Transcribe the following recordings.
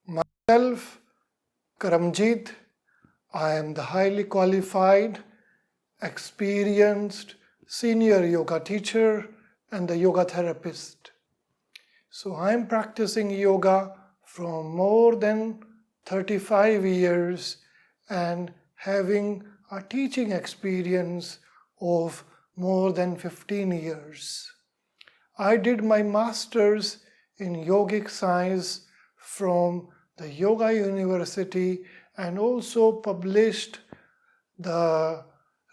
Myself, Karamjit, I am the highly qualified, experienced senior yoga teacher and the yoga therapist. So I am practicing yoga from more than 35 years and having a teaching experience of more than 15 years. I did my master's in yogic science from the Yoga University and also published the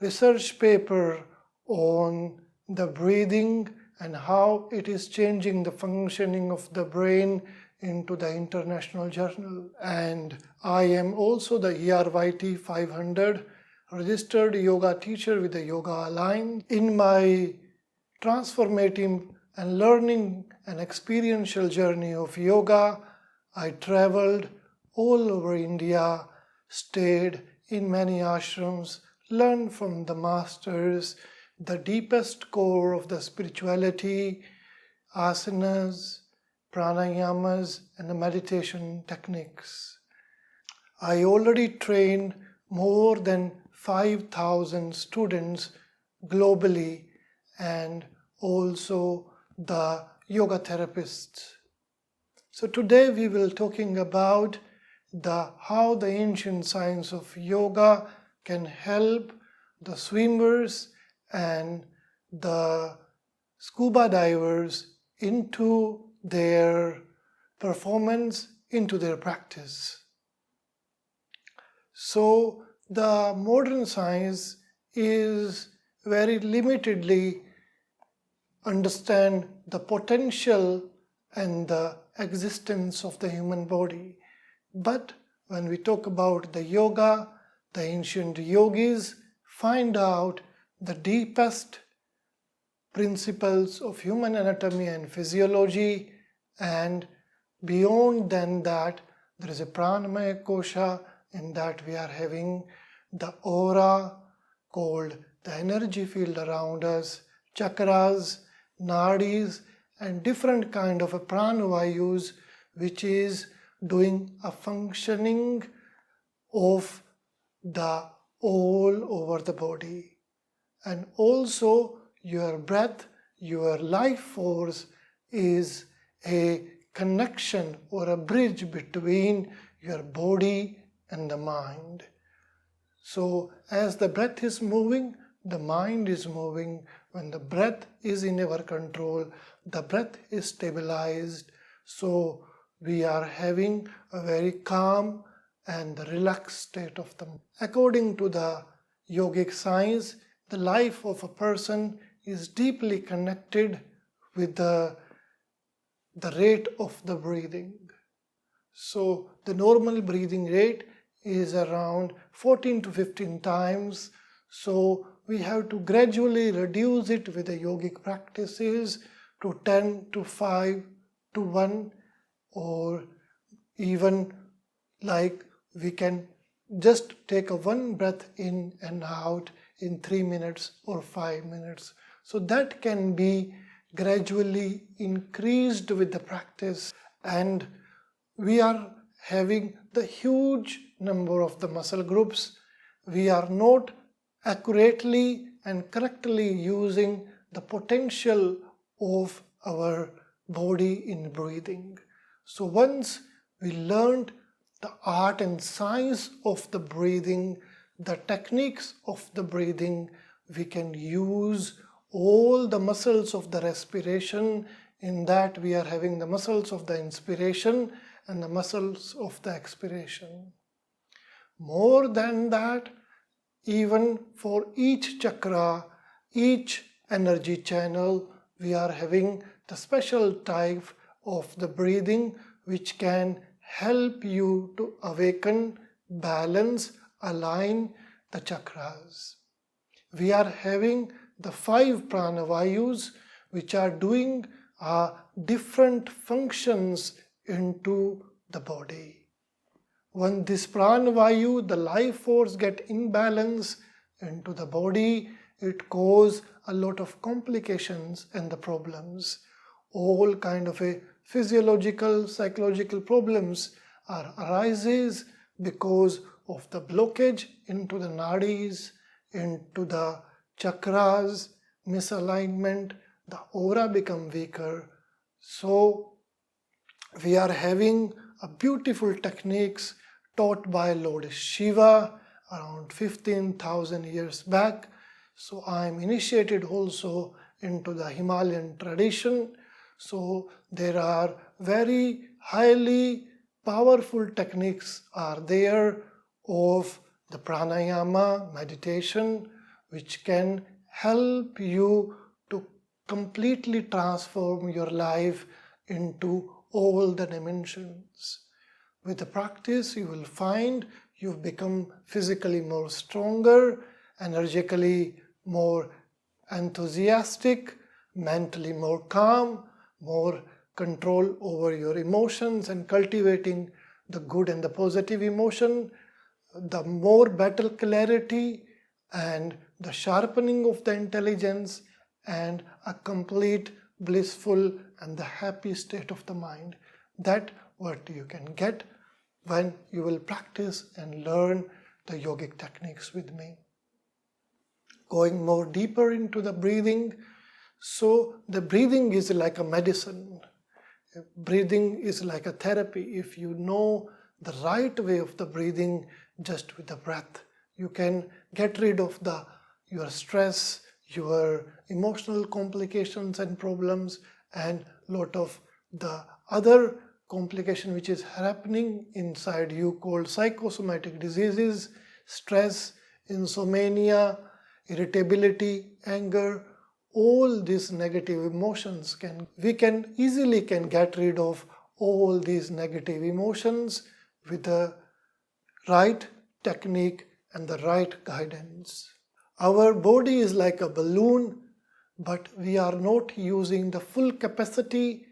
research paper on the breathing and how it is changing the functioning of the brain into the international journal. And I am also the ERYT 500 registered yoga teacher with the Yoga Alliance. In my transformative and learning and experiential journey of yoga, I traveled all over India, stayed in many ashrams, learned from the masters the deepest core of the spirituality, asanas, pranayamas, and the meditation techniques. I already trained more than 5,000 students globally and also the yoga therapists. So today we will talking about how the ancient science of yoga can help the swimmers and the scuba divers into their performance, into their practice. So the modern science is very limitedly understand the potential and the existence of the human body. But when we talk about the yoga, the ancient yogis find out the deepest principles of human anatomy and physiology, and beyond than that, there is a pranamaya kosha, in that we are having the aura called the energy field around us, chakras, nadis, and different kind of a pranavayus, which is doing a functioning of the all over the body. And also your breath, your life force is a connection or a bridge between your body and the mind. So as the breath is moving, the mind is moving. When the breath is in our control, the breath is stabilized. So we are having a very calm and relaxed state of the mind. According to the yogic science, the life of a person is deeply connected with the rate of the breathing. So the normal breathing rate is around 14 to 15 times. So we have to gradually reduce it with the yogic practices to 10 to 5 to 1, or even like we can just take a one breath in and out in 3 minutes or 5 minutes. So that can be gradually increased with the practice, and we are having the huge number of the muscle groups. We are not accurately and correctly using the potential of our body in breathing. So once we learned the art and science of the breathing, the techniques of the breathing, we can use all the muscles of the respiration. In that we are having the muscles of the inspiration and the muscles of the expiration. More than that, even for each chakra, each energy channel, we are having the special type of the breathing which can help you to awaken, balance, align the chakras. We are having the 5 pranavayus which are doing different functions into the body. When this pranavayu, the life force, get imbalance into the body, it causes a lot of complications and the problems. All kind of a physiological, psychological problems arises because of the blockage into the nadis, into the chakras, misalignment, the aura become weaker. So we are having a beautiful techniques taught by Lord Shiva around 15,000 years back. So I am initiated also into the Himalayan tradition. So there are very highly powerful techniques are there of the pranayama meditation, which can help you to completely transform your life into all the dimensions. With the practice, you will find you've become physically more stronger, energetically more enthusiastic, mentally more calm, more control over your emotions and cultivating the good and the positive emotion, the more better clarity and the sharpening of the intelligence and a complete blissful and the happy state of the mind. That what you can get when you will practice and learn the yogic techniques with me. Going more deeper into the breathing. So the breathing is like a medicine. Breathing is like a therapy. If you know the right way of the breathing, just with the breath, you can get rid of your stress, your emotional complications and problems, and lot of the other complication which is happening inside you called psychosomatic diseases, stress, insomnia, irritability, anger. All these negative emotions we can easily get rid of all these negative emotions with the right technique and the right guidance. Our body is like a balloon, but we are not using the full capacity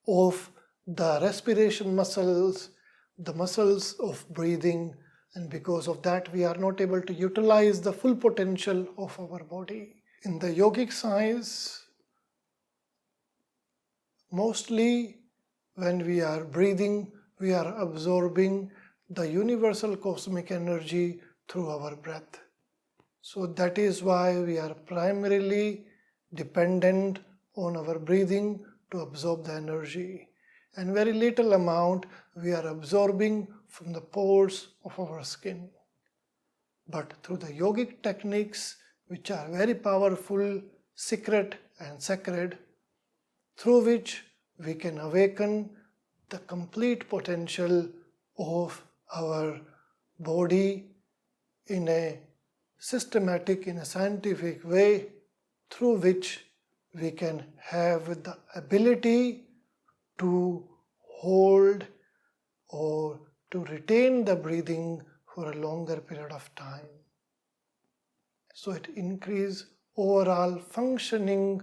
of the respiration muscles, the muscles of breathing, and because of that we are not able to utilize the full potential of our body. In the yogic science, mostly when we are breathing, we are absorbing the universal cosmic energy through our breath. So that is why we are primarily dependent on our breathing to absorb the energy. And very little amount we are absorbing from the pores of our skin. But through the yogic techniques, which are very powerful, secret and sacred, through which we can awaken the complete potential of our body in a systematic, in a scientific way, through which we can have the ability to hold or to retain the breathing for a longer period of time. So it increases overall functioning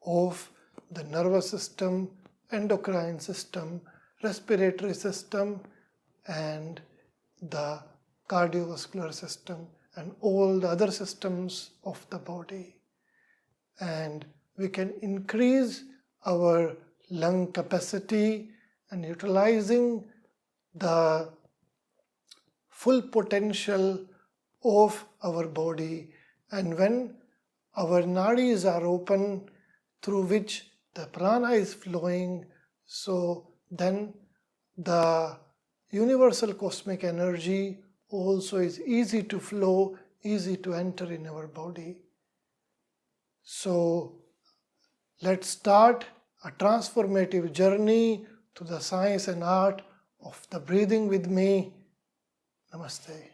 of the nervous system, endocrine system, respiratory system, and the cardiovascular system, and all the other systems of the body. And we can increase our lung capacity and utilizing the full potential of our body. And when our nadis are open, through which the prana is flowing, so then the universal cosmic energy also is easy to flow, easy to enter in our body. So let's start a transformative journey to the science and art of the breathing with me. Namaste.